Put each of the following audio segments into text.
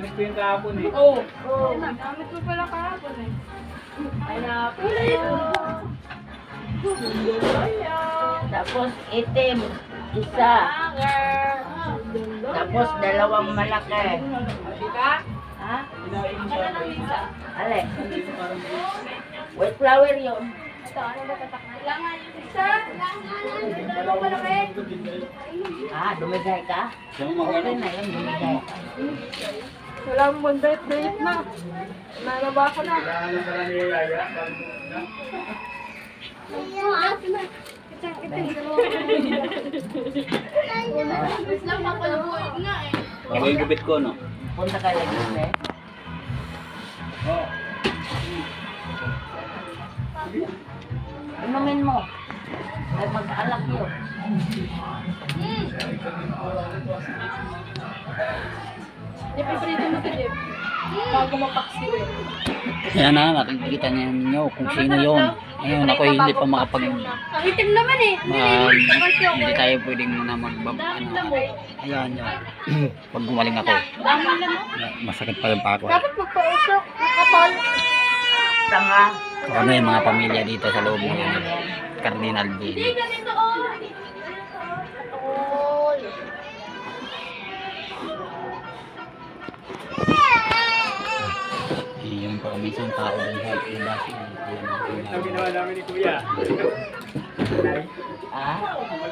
Ginamit ko yung kahapon eh. Oo. Oo. Ginamit ko pala kahapon eh. Ay na Tapos itim, isa. Tapos dalawang malaki. Diba? Ha? Kinain mo siya. Ale. White flower yun. Ito, ano ba tatak na? Langan yung isa. Dalawang malaki. Ah, dumigay ka? Okay na yun, dumigay ka. Wala mong date na. Nalaba ko na. Ano pala ni Yaya? Lang mapalabuhin nga eh. Ako yung gupit ko, no? Punta ka lagi, eh. Oo. Inumin mo. Ay mag-alak yun. Ipiprito mo ito, Jeff. Bago mapaksiw eh. Yan na, nakikita niyo ninyo kung sino yun. Ngayon ako hindi pa makapag... Ang itim naman eh. Hindi tayo pwedeng muna magbab... Ayan yun. Pag gumaling ako, Dami lang mo. masakit pa rin pa ako. Dapat magpa-usok. Kapal. Tanga. Ano yung mga pamilya dito sa loob ng Cardinal Hindi, Village. ganito oh. Yung pa kami isang tao ng health yung basi. Ang ginawa namin ni Kuya. Ah?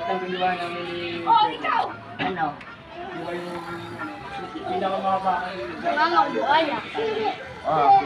Ang ginawa namin ni... Oh, ikaw! Ano? Di ba yung... Pinakamahaba. Nangangabuhay ah. Oh.